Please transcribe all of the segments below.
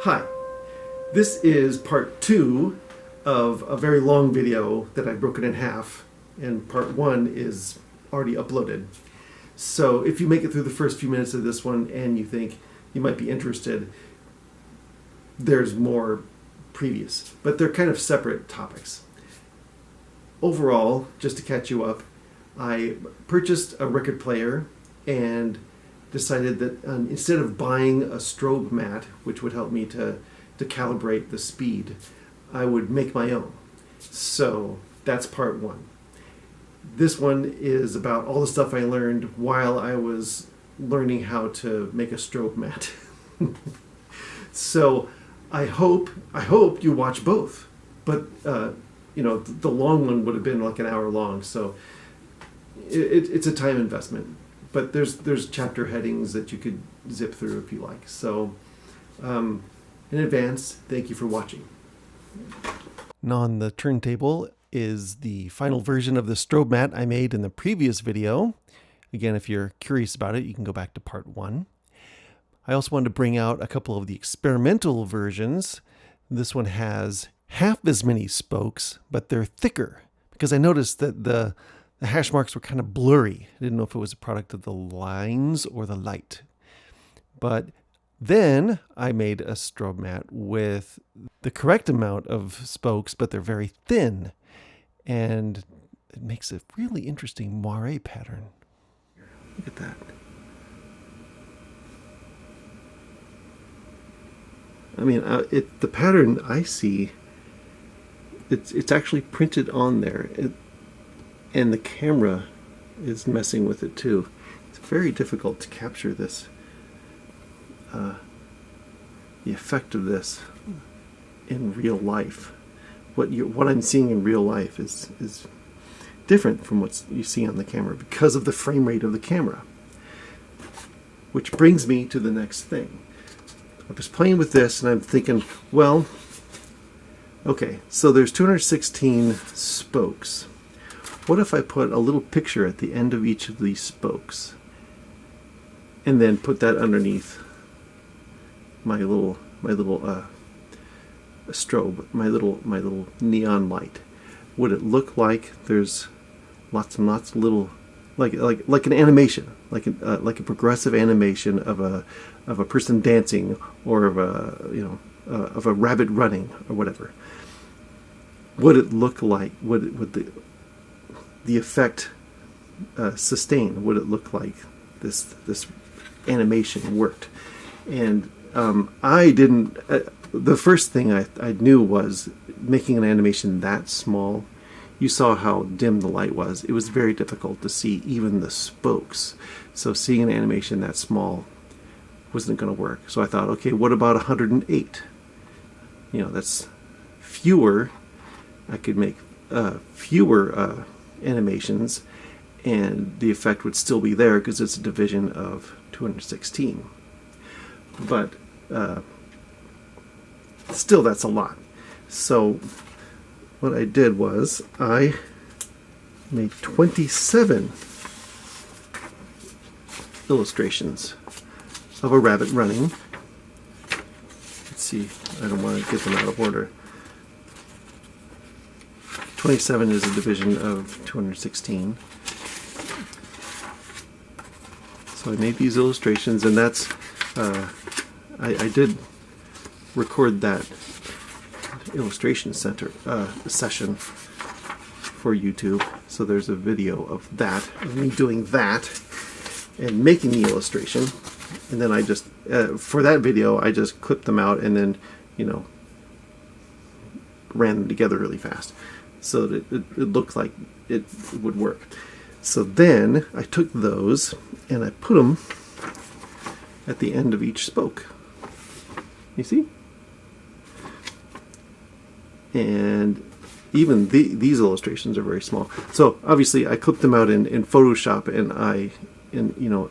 Hi, this is part 2 of a very long video that I've broken in half, and part 1 is already uploaded. So if you make it through the first few minutes of this one and you think you might be interested, there's more previous, but they're kind of separate topics. Overall, just to catch you up, I purchased a record player and decided that instead of buying a strobe mat, which would help me to calibrate the speed, I would make my own. So that's part 1. This one is about all the stuff I learned while I was learning how to make a strobe mat. So I hope you watch both, but the long one would have been like an hour long, so it's a time investment. But there's chapter headings that you could zip through if you like. So in advance, thank you for watching. Now on the turntable is the final version of the strobe mat I made in the previous video. Again, if you're curious about it, you can go back to part 1. I also wanted to bring out a couple of the experimental versions. This one has half as many spokes, but they're thicker, because I noticed that the hash marks were kind of blurry. I didn't know if it was a product of the lines or the light. But then I made a strobe mat with the correct amount of spokes, but they're very thin. And it makes a really interesting moire pattern. Look at that. I mean, the pattern I see, it's actually printed on there. And the camera is messing with it too. It's very difficult to capture this, the effect of this in real life. What I'm seeing in real life is different from what you see on the camera because of the frame rate of the camera. Which brings me to the next thing. I was playing with this and I'm thinking, well, okay, so there's 216 spokes. What if I put a little picture at the end of each of these spokes and then put that underneath my little strobe, my little neon light? Would it look like there's lots and lots of little, like an animation, like a progressive animation of a person dancing, or of a rabbit running, or whatever? Would it look like? Would the effect sustain? Would it look like this animation worked? And I didn't. The first thing I knew was making an animation that small. You saw how dim the light was. It was very difficult to see even the spokes. So seeing an animation that small wasn't going to work. So I thought, okay, what about 108? That's fewer. I could make fewer animations, and the effect would still be there because it's a division of 216. But still, that's a lot. So what I did was I made 27 illustrations of a rabbit running. Let's see, I don't want to get them out of order. 27 is a division of 216. So I made these illustrations, and that's I did record that illustration session for YouTube. So there's a video of that, of me doing that and making the illustration. And then I just for that video I just clipped them out and then ran them together really fast, so that it looked like it would work. So then I took those and I put them at the end of each spoke. You see? And even these illustrations are very small. So obviously I clipped them out in Photoshop, and I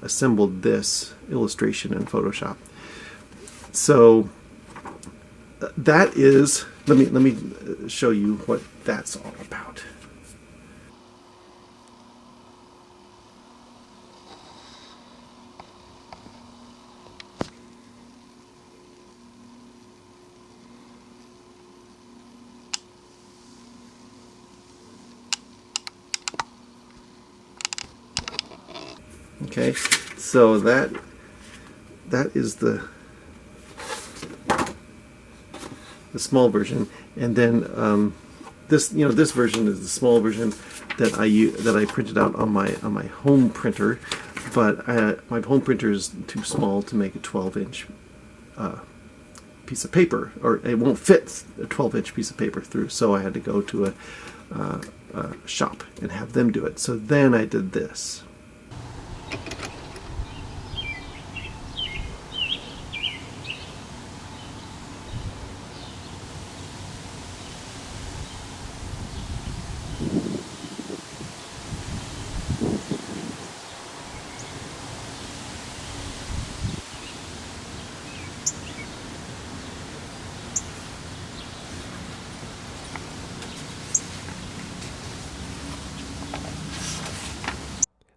assembled this illustration in Photoshop. So that is, let me show you what that's all about. Okay, so that is the small version, and then this version is the small version that I printed out on my home printer, but my home printer is too small to make a 12-inch piece of paper, or it won't fit a 12-inch piece of paper through, so I had to go to a shop and have them do it. So then I did this.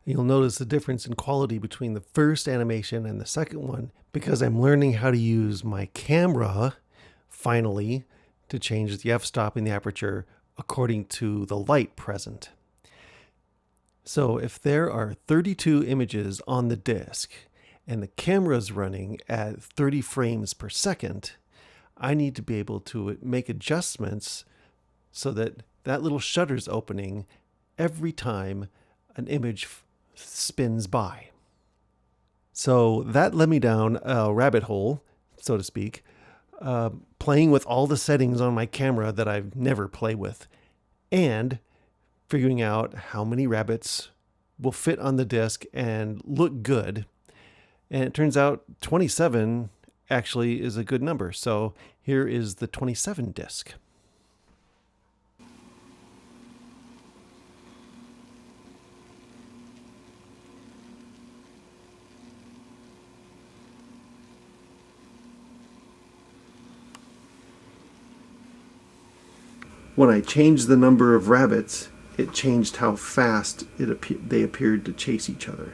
You'll notice the difference in quality between the first animation and the second one because I'm learning how to use my camera, finally, to change the f-stop in the aperture according to the light present. So if there are 32 images on the disk and the camera's running at 30 frames per second, I need to be able to make adjustments so that that little shutter's opening every time an image spins by. So that led me down a rabbit hole, so to speak, playing with all the settings on my camera that I've never played with, and figuring out how many rabbits will fit on the disc and look good. And it turns out 27 actually is a good number. So here is the 27 disc. When I changed the number of rabbits, it changed how fast they appeared to chase each other.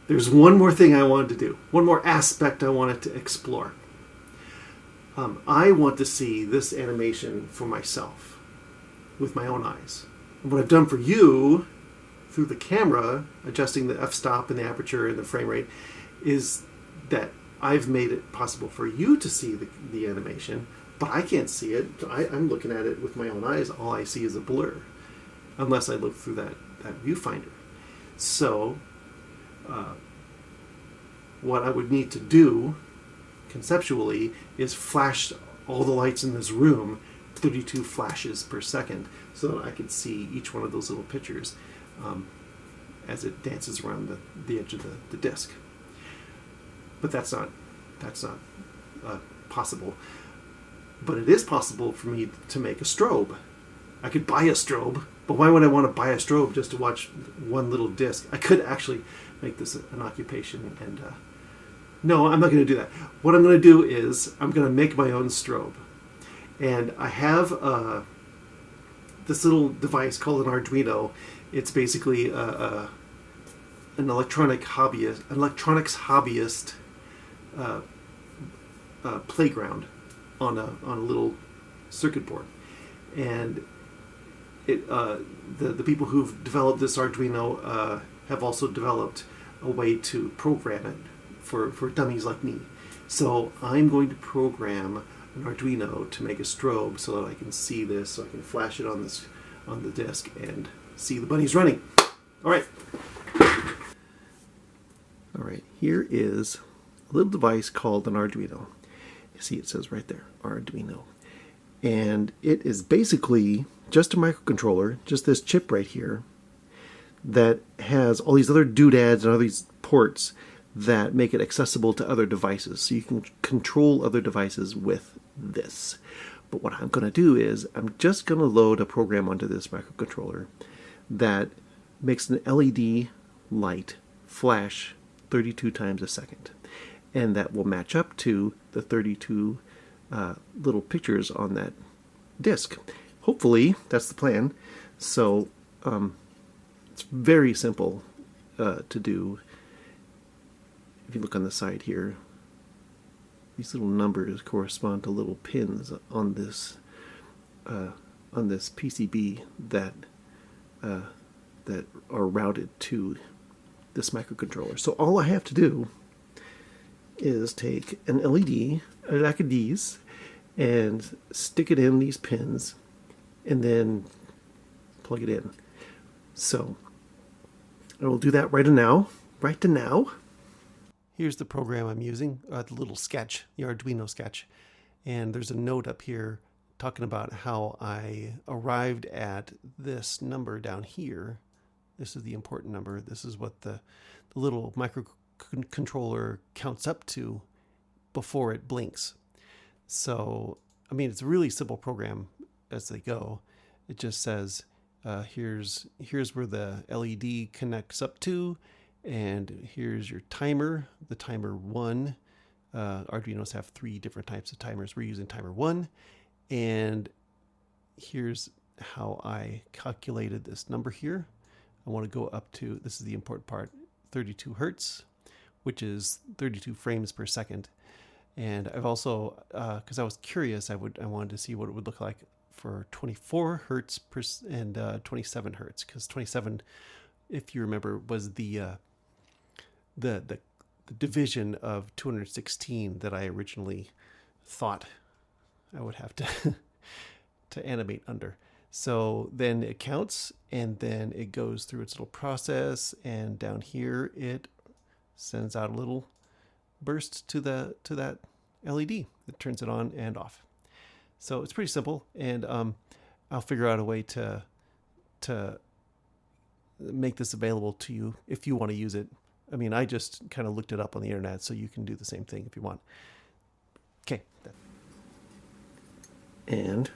There's one more thing I wanted to do, one more aspect I wanted to explore. I want to see this animation for myself, with my own eyes. And what I've done for you, through the camera, adjusting the f-stop and the aperture and the frame rate, is that I've made it possible for you to see the animation, but I can't see it. I'm looking at it with my own eyes. All I see is a blur, unless I look through that viewfinder. So, what I would need to do conceptually is flash all the lights in this room 32 flashes per second so that I could see each one of those little pictures as it dances around the edge of the disc. But that's not possible. But it is possible for me to make a strobe. I could buy a strobe, but why would I want to buy a strobe just to watch one little disc? I could actually make this an occupation, and no, I'm not going to do that. What I'm going to do is I'm going to make my own strobe. And I have this little device called an Arduino. It's basically an electronics hobbyist playground on a little circuit board. And the people who've developed this Arduino have also developed a way to program it for dummies like me. So I'm going to program an Arduino to make a strobe so that I can see this, so I can flash it on the disc and see the bunnies running. All right, here is a little device called an Arduino, You see it says right there, Arduino. And it is basically just a microcontroller, just this chip right here, that has all these other doodads and all these ports that make it accessible to other devices. So you can control other devices with this. But what I'm going to do is I'm just going to load a program onto this microcontroller that makes an LED light flash 32 times a second. And that will match up to the 32 little pictures on that disk. Hopefully, that's the plan. So it's very simple to do. If you look on the side here, these little numbers correspond to little pins on this PCB that are routed to this microcontroller. So all I have to do is take an LED like these and stick it in these pins and then plug it in. So I will do that right now. Here's the program I'm using, the little sketch, the Arduino sketch. And there's a note up here talking about how I arrived at this number down here. This is the important number. This is what the little microcontroller counts up to before it blinks. So, I mean, it's a really simple program as they go. It just says, here's where the LED connects up to, and here's your timer, the timer 1. Arduinos have 3 different types of timers. We're using timer 1. And here's how I calculated this number here. I want to go up to, this is the important part, 32 hertz, which is 32 frames per second. And I've also, because I was curious, I wanted to see what it would look like for 24 hertz and 27 hertz, because 27, if you remember, was the division of 216 that I originally thought I would have to animate under. So then it counts, and then it goes through its little process, and down here it sends out a little burst to that LED that turns it on and off. So it's pretty simple, and I'll figure out a way to make this available to you if you want to use it. I mean, I just kind of looked it up on the internet, so you can do the same thing if you want. Okay. And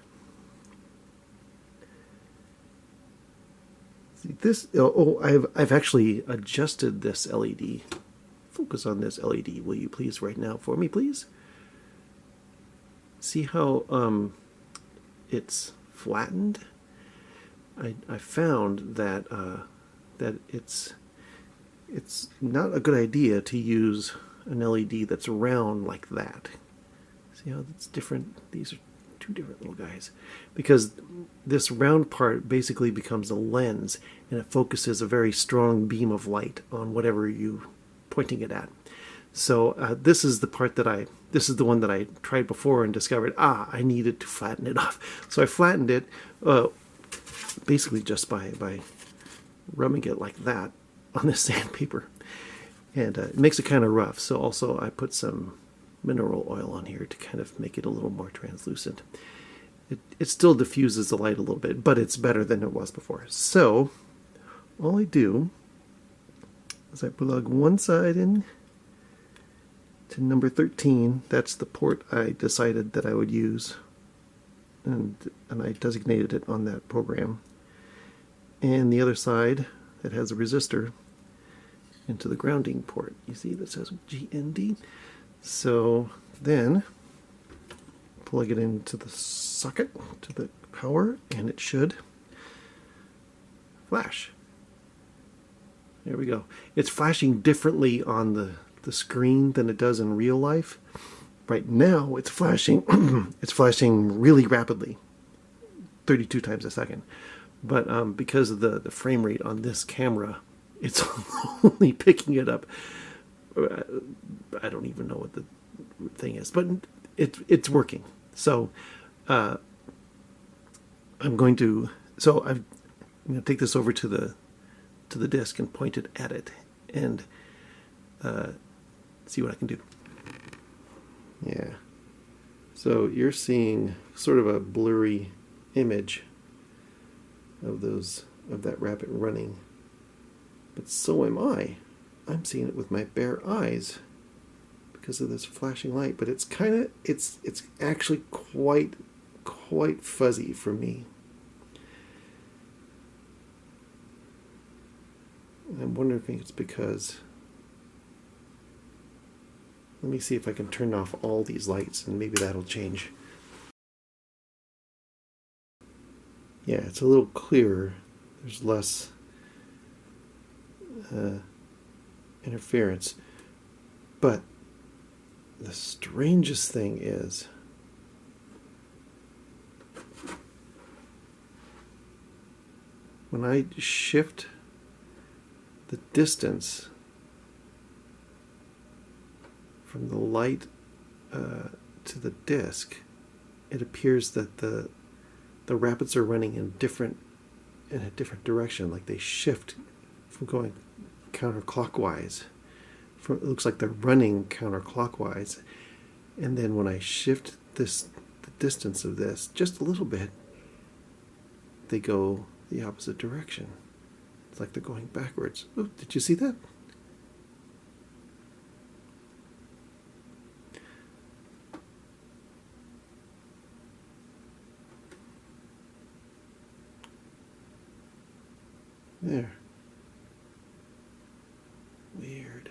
see this. I've actually adjusted this LED. Focus on this LED, will you please, right now for me, please? See how it's flattened? I found that that it's not a good idea to use an LED that's round like that. See how that's different? These are 2 different little guys. Because this round part basically becomes a lens, and it focuses a very strong beam of light on whatever you're pointing it at. So this is the part that this is the one that I tried before and discovered, I needed to flatten it off. So I flattened it basically just by rubbing it like that on this sandpaper. And it makes it kind of rough. So also I put some mineral oil on here to kind of make it a little more translucent. It still diffuses the light a little bit, but it's better than it was before. So all I do is I plug one side in to number 13. That's the port I decided that I would use, and I designated it on that program. And the other side that has a resistor into the grounding port. You see that says GND. So then plug it into the socket, to the power, and it should flash. There we go. It's flashing differently on the screen than it does in real life. Right now it's flashing it's flashing really rapidly, 32 times a second. But because of the frame rate on this camera, it's only picking it up. I don't even know what the thing is, but it's working. So I'm going to take this over to the disk and point it at it and see what I can do. Yeah. So you're seeing sort of a blurry image of that rabbit running. But so am I. I'm seeing it with my bare eyes because of this flashing light. But it's actually quite fuzzy for me. And I'm wondering if it's because... Let me see if I can turn off all these lights and maybe that'll change. Yeah, it's a little clearer. There's less interference. But the strangest thing is when I shift the distance from the light to the disc, it appears that the rabbits are running in a different direction. Like they shift from going counterclockwise. It looks like they're running counterclockwise, and then when I shift the distance of this just a little bit, they go the opposite direction. It's like they're going backwards. Oh, did you see that? There. Weird.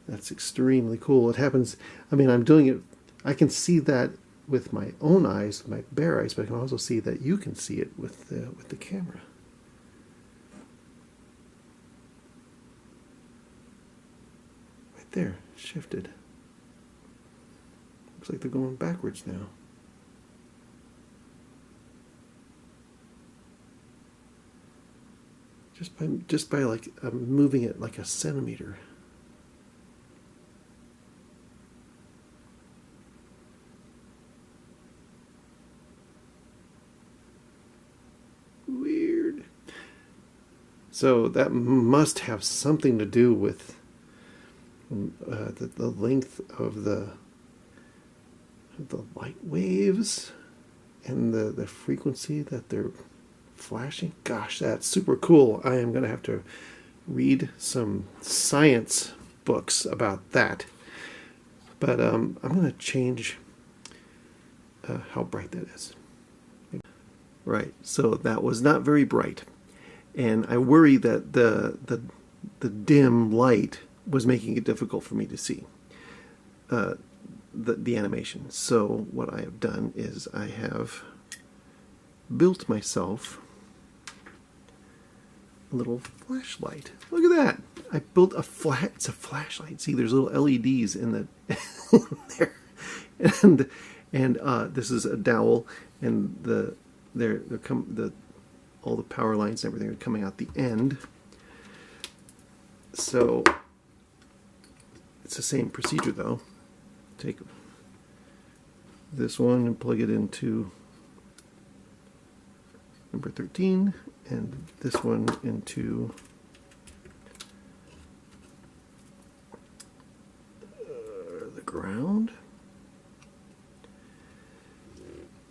That's extremely cool. It happens, I mean, I'm doing it, I can see that with my own eyes, my bare eyes, but I can also see that you can see it with the camera. Right there, shifted. Looks like they're going backwards now. Just by like moving it like a centimeter. Weird. So that must have something to do with the length of the light waves and the frequency that they're flashing. Gosh, that's super cool. I am going to have to read some science books about that. But I'm going to change how bright that is. Right, so that was not very bright. And I worry that the dim light was making it difficult for me to see the animation. So what I have done is I have built myself a little flashlight. Look at that! I built it's a flashlight. See, there's little LEDs in there, and this is a dowel, and all the power lines and everything are coming out the end. So it's the same procedure though. Take this one and plug it into number 13, and this one into the ground,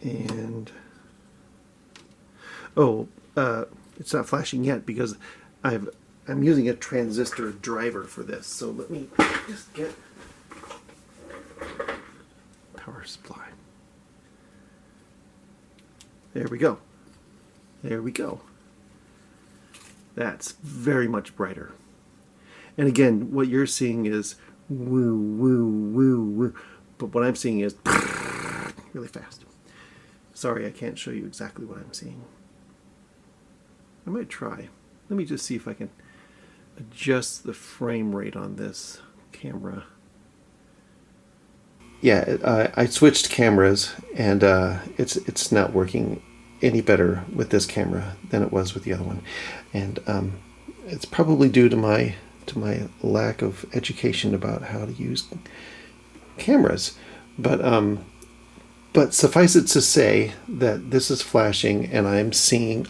and it's not flashing yet because I'm using a transistor driver for this. So let me just get power supply. There we go. There we go. That's very much brighter. And again, what you're seeing is woo, woo, woo, woo. But what I'm seeing is really fast. Sorry, I can't show you exactly what I'm seeing. I might try. Let me just see if I can adjust the frame rate on this camera. Yeah, I switched cameras, and it's not working any better with this camera than it was with the other one, and it's probably due to my lack of education about how to use cameras. But suffice it to say that this is flashing, and I am seeing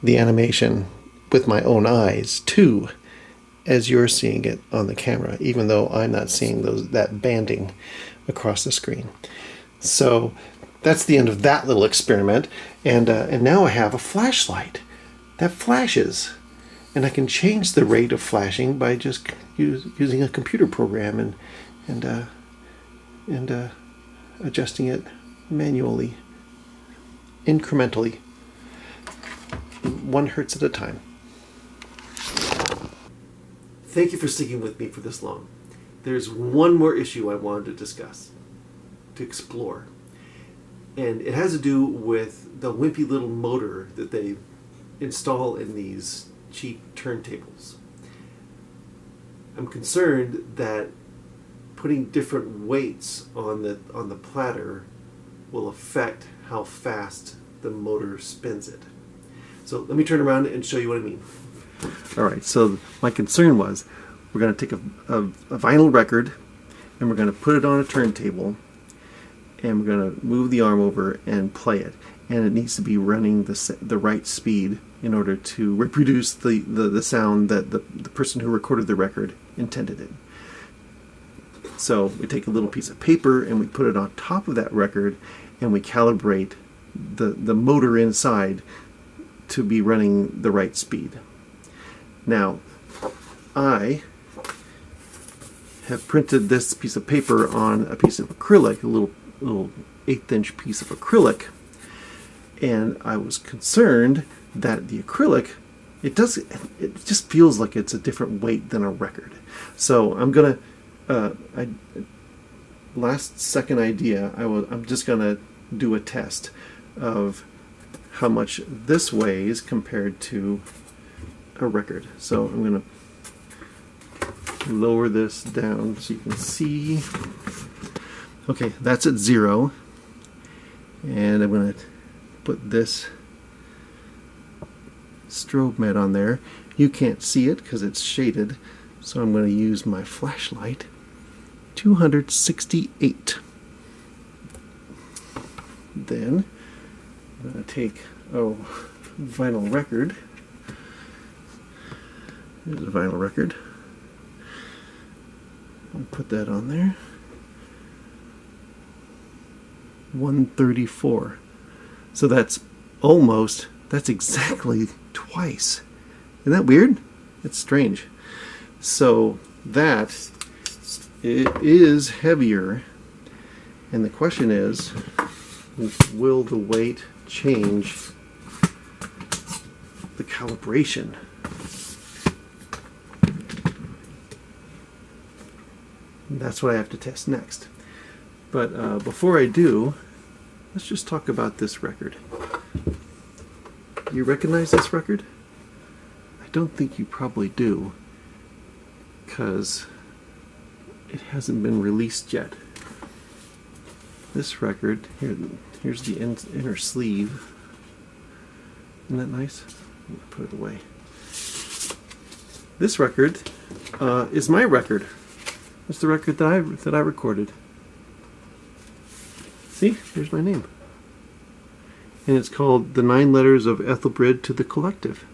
the animation with my own eyes too, as you're seeing it on the camera, even though I'm not seeing that banding across the screen. So that's the end of that little experiment. And now I have a flashlight that flashes. And I can change the rate of flashing by just using a computer program and adjusting it manually, incrementally, 1 hertz at a time. Thank you for sticking with me for this long. There's one more issue I wanted to discuss, to explore. And it has to do with the wimpy little motor that they install in these cheap turntables. I'm concerned that putting different weights on the platter will affect how fast the motor spins it. So let me turn around and show you what I mean. All right, so my concern was we're going to take a vinyl record and we're going to put it on a turntable and we're going to move the arm over and play it. And it needs to be running the right speed in order to reproduce the sound that the person who recorded the record intended it. So we take a little piece of paper and we put it on top of that record and we calibrate the motor inside to be running the right speed. Now, I have printed this piece of paper on a piece of acrylic, a little 1/8" piece of acrylic, and I was concerned that the acrylic, it just feels like it's a different weight than a record. So I'm gonna, last second idea, I'm just gonna do a test of how much this weighs compared to a record. So I'm gonna lower this down so you can see. Okay, that's at 0, and I'm gonna put this strobe light on there. You can't see it because it's shaded, so I'm going to use my flashlight. 268. Then I'm going to take a vinyl record. Here's a vinyl record. I'll put that on there. 134. So that's exactly twice. Isn't that weird? It's strange. So it is heavier, and the question is, will the weight change the calibration? And that's what I have to test next. But before I do, let's just talk about this record. You recognize this record? I don't think you probably do, because it hasn't been released yet. This record, here's the inner sleeve. Isn't that nice? I'm gonna put it away. This record is my record. It's the record that I recorded. See, here's my name. And it's called The 9 Letters of Ethelbrid to the Collective.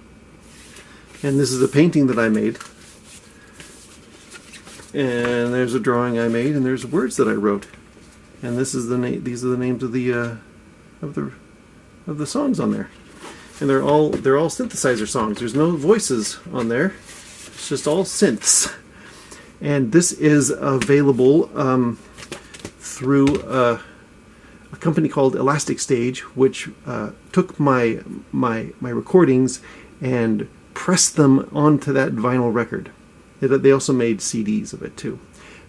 And this is a painting that I made. And there's a drawing I made, and there's words that I wrote. And this is these are the names of the songs on there. And they're all synthesizer songs. There's no voices on there. It's just all synths. And this is available through a company called Elastic Stage, which took my recordings and pressed them onto that vinyl record. They also made CDs of it too.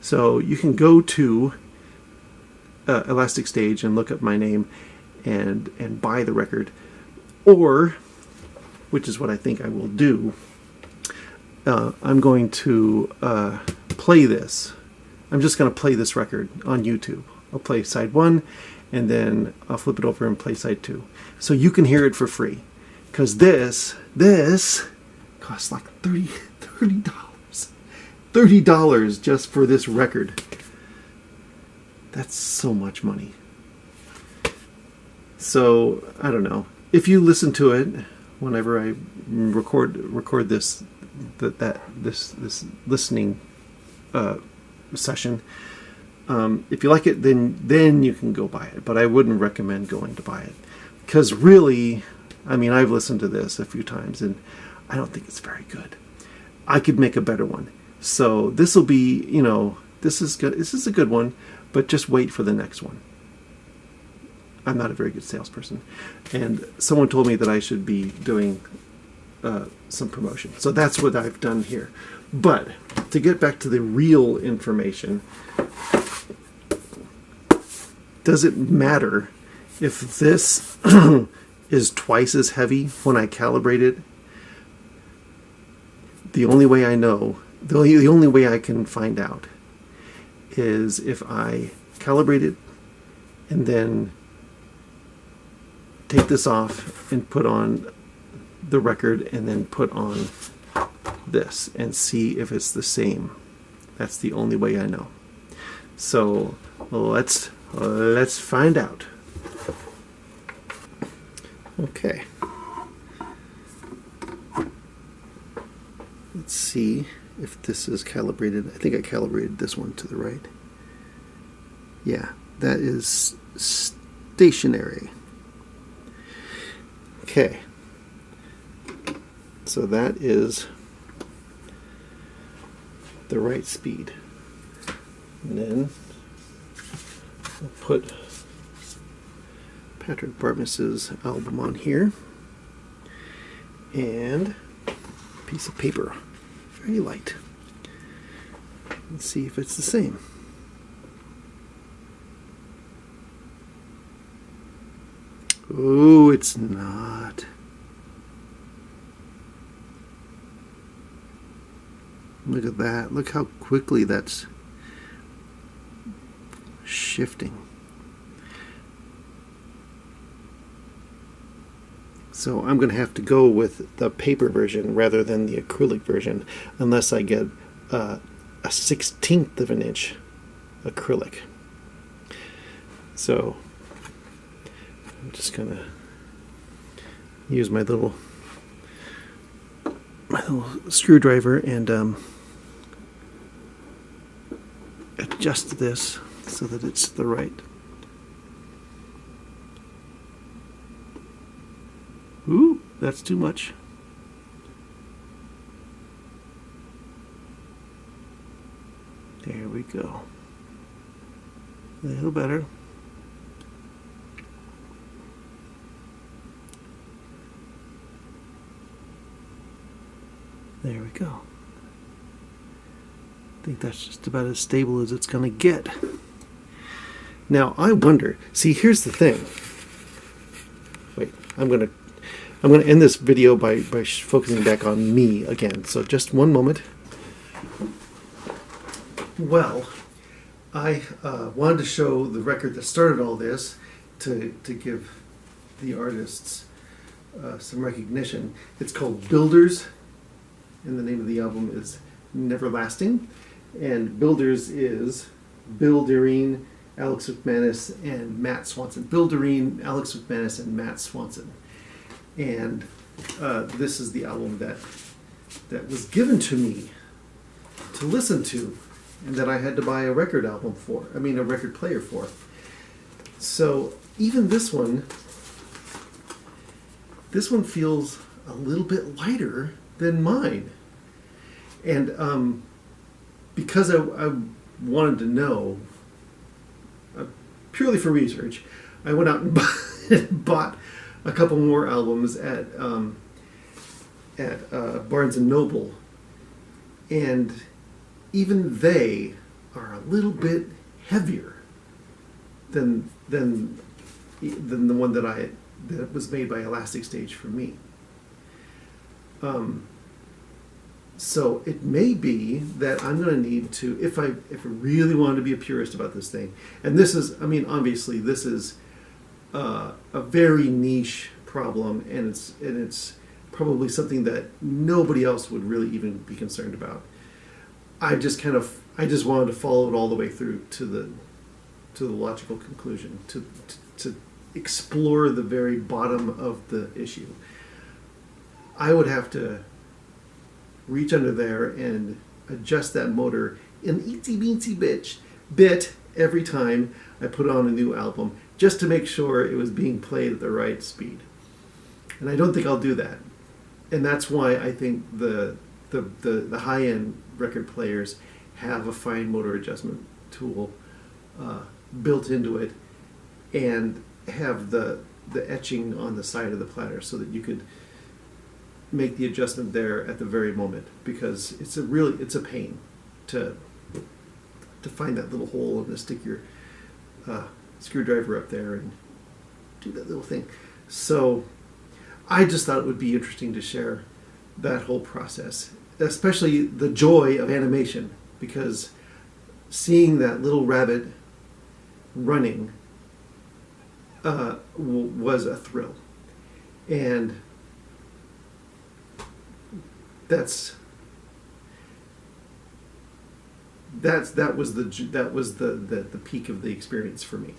So you can go to Elastic Stage and look up my name and buy the record, or, which is what I think I will do, I'm going to play this. I'm just going to play this record on YouTube. I'll play side 1, and then I'll flip it over and play side 2. So you can hear it for free. Because this costs like $30. $30 just for this record. That's so much money. So, I don't know. If you listen to it whenever I record this this listening session. If you like it, then you can go buy it. But I wouldn't recommend going to buy it, because really, I mean, I've listened to this a few times and I don't think it's very good. I could make a better one. So this will be, this is good. This is a good one, but just wait for the next one. I'm not a very good salesperson, and someone told me that I should be doing some promotion. So that's what I've done here. But to get back to the real information, does it matter if this is twice as heavy when I calibrate it? The only way I know, the only way I can find out is if I calibrate it and then take this off and put on the record and then put on this and see if it's the same. That's the only way I know. So let's find out. Okay. Let's see if this is calibrated. I think I calibrated this one to the right. Yeah, that is stationary. Okay. So that is the right speed. And then I'll put Patrick Bartmess's album on here. And a piece of paper. Very light. Let's see if it's the same. Oh, it's not. Look at that. Look how quickly that's shifting. So I'm going to have to go with the paper version rather than the acrylic version, unless I get a 1/16 of an inch acrylic. So I'm just going to use my little screwdriver and adjust this so that it's the right. Ooh, that's too much. There we go. A little better. There we go. I think that's just about as stable as it's going to get. Now, I wonder, see, here's the thing. Wait, I'm going to end this video by focusing back on me again. So just one moment. Well, I wanted to show the record that started all this to give the artists some recognition. It's called Builders, and the name of the album is Neverlasting. And Builders is Bill Doreen, Alex McManus, and Matt Swanson. Bill Doreen, Alex McManus, and Matt Swanson. And this is the album that was given to me to listen to, and that I had to buy a record album for. I mean, a record player for. So even this one feels a little bit lighter than mine. And because I wanted to know, purely for research, I went out and bought a couple more albums at Barnes and Noble, and even they are a little bit heavier than the one that was made by Elastic Stage for me. So it may be that I'm going to need to, if I really wanted to be a purist about this thing, and this is, I mean, obviously this is a very niche problem, and it's probably something that nobody else would really even be concerned about. I just wanted to follow it all the way through to the logical conclusion, to explore the very bottom of the issue. I would have to reach under there and adjust that motor an itsy beatsy bit every time I put on a new album, just to make sure it was being played at the right speed. And I don't think I'll do that. And that's why I think the high-end record players have a fine motor adjustment tool built into it, and have the etching on the side of the platter so that you could make the adjustment there at the very moment, because it's a pain to find that little hole and to stick your screwdriver up there and do that little thing. So I just thought it would be interesting to share that whole process, especially the joy of animation, because seeing that little rabbit running was a thrill. And that was the peak of the experience for me.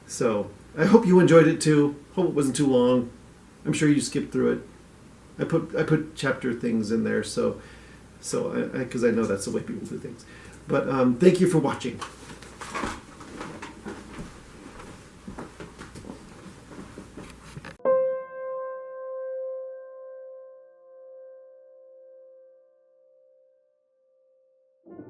So I hope you enjoyed it too. Hope it wasn't too long. I'm sure you skipped through it. I put chapter things in there, so because I know that's the way people do things. But thank you for watching.